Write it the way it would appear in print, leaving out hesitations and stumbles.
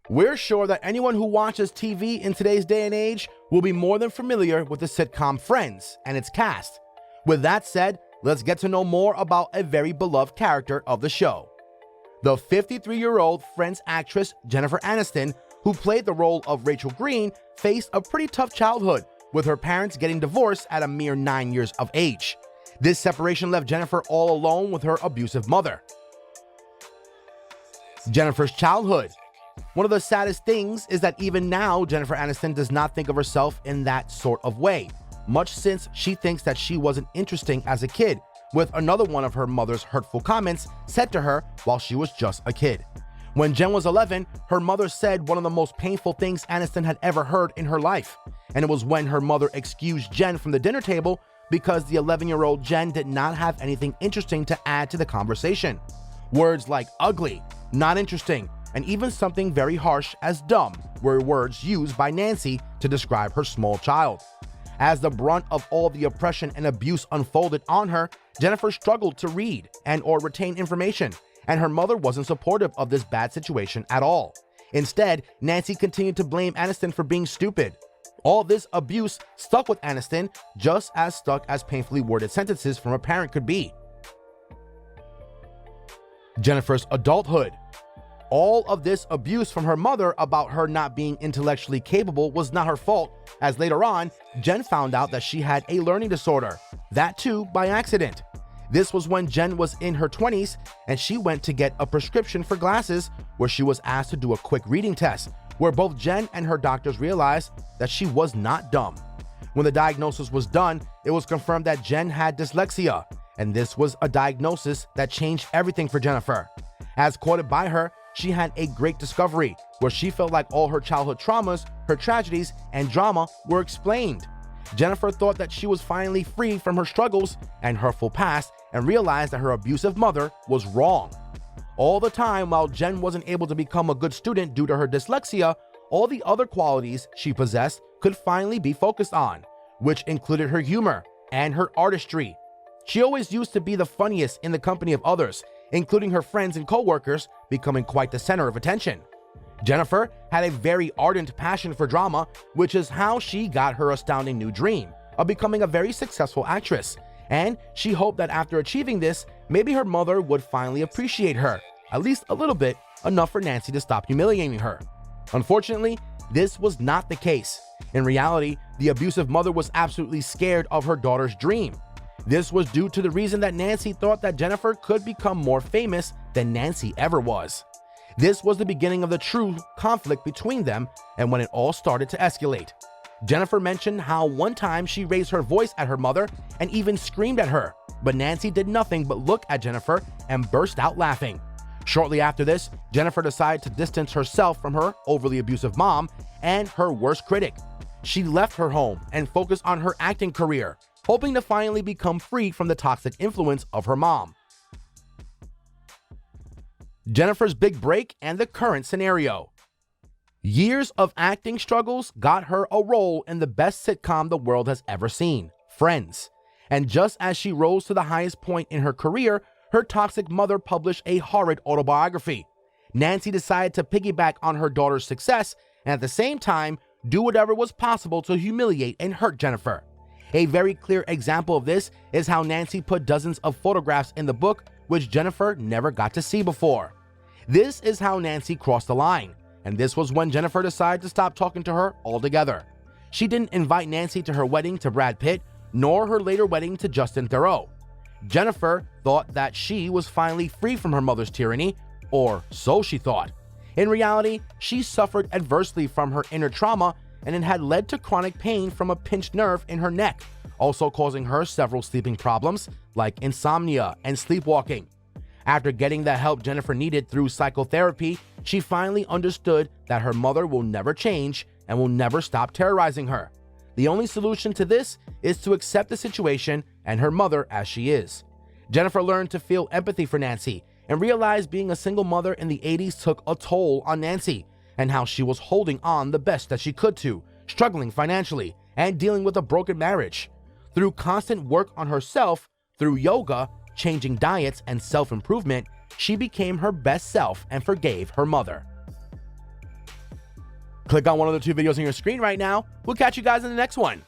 We're sure that anyone who watches TV in today's day and age will be more than familiar with the sitcom Friends and its cast. With that said, let's get to know more about a very beloved character of the show. The 53-year-old Friends actress Jennifer Aniston, who played the role of Rachel Green, faced a pretty tough childhood, with her parents getting divorced at a mere 9 years of age. This separation left Jennifer all alone with her abusive mother. Jennifer's childhood. One of the saddest things is that even now, Jennifer Aniston does not think of herself in that sort of way, much since she thinks that she wasn't interesting as a kid, with another one of her mother's hurtful comments said to her while she was just a kid. When Jen was 11, her mother said one of the most painful things Aniston had ever heard in her life, and it was when her mother excused Jen from the dinner table because the 11-year-old Jen did not have anything interesting to add to the conversation. Words like ugly, not interesting, and even something very harsh as dumb were words used by Nancy to describe her small child. As the brunt of all the oppression and abuse unfolded on her, Jennifer struggled to read and/or retain information, and her mother wasn't supportive of this bad situation at all. Instead, Nancy continued to blame Aniston for being stupid. All this abuse stuck with Aniston, just as stuck as painfully worded sentences from a parent could be. Jennifer's adulthood. All of this abuse from her mother about her not being intellectually capable was not her fault, as later on, Jen found out that she had a learning disorder, that too by accident. This was when Jen was in her 20s and she went to get a prescription for glasses, where she was asked to do a quick reading test, where both Jen and her doctors realized that she was not dumb. When the diagnosis was done, it was confirmed that Jen had dyslexia, and this was a diagnosis that changed everything for Jennifer. As quoted by her, she had a great discovery where she felt like all her childhood traumas, her tragedies, and drama were explained. Jennifer thought that she was finally free from her struggles and hurtful past and realized that her abusive mother was wrong. All the time while Jen wasn't able to become a good student due to her dyslexia, all the other qualities she possessed could finally be focused on, which included her humor and her artistry. She always used to be the funniest in the company of others, including her friends and co-workers, becoming quite the center of attention. Jennifer had a very ardent passion for drama, which is how she got her astounding new dream of becoming a very successful actress, and she hoped that after achieving this, maybe her mother would finally appreciate her, at least a little bit, enough for Nancy to stop humiliating her. Unfortunately, this was not the case. In reality, the abusive mother was absolutely scared of her daughter's dream. This was due to the reason that Nancy thought that Jennifer could become more famous than Nancy ever was. This was the beginning of the true conflict between them and when it all started to escalate. Jennifer mentioned how one time she raised her voice at her mother and even screamed at her, but Nancy did nothing but look at Jennifer and burst out laughing. Shortly after this, Jennifer decided to distance herself from her overly abusive mom and her worst critic. She left her home and focused on her acting career, hoping to finally become free from the toxic influence of her mom. Jennifer's big break and the current scenario. Years of acting struggles got her a role in the best sitcom the world has ever seen, Friends. And just as she rose to the highest point in her career, her toxic mother published a horrid autobiography. Nancy decided to piggyback on her daughter's success and at the same time do whatever was possible to humiliate and hurt Jennifer. A very clear example of this is how Nancy put dozens of photographs in the book which Jennifer never got to see before. This is how Nancy crossed the line, and this was when Jennifer decided to stop talking to her altogether. She didn't invite Nancy to her wedding to Brad Pitt, nor her later wedding to Justin Theroux. Jennifer thought that she was finally free from her mother's tyranny, or so she thought. In reality, she suffered adversely from her inner trauma, and it had led to chronic pain from a pinched nerve in her neck, also causing her several sleeping problems like insomnia and sleepwalking. After getting the help Jennifer needed through psychotherapy, she finally understood that her mother will never change and will never stop terrorizing her. The only solution to this is to accept the situation and her mother as she is. Jennifer learned to feel empathy for Nancy and realized being a single mother in the 80s took a toll on Nancy, and how she was holding on the best that she could to, struggling financially, and dealing with a broken marriage. Through constant work on herself, through yoga, changing diets, and self-improvement, she became her best self and forgave her mother. Click on one of the two videos on your screen right now. We'll catch you guys in the next one.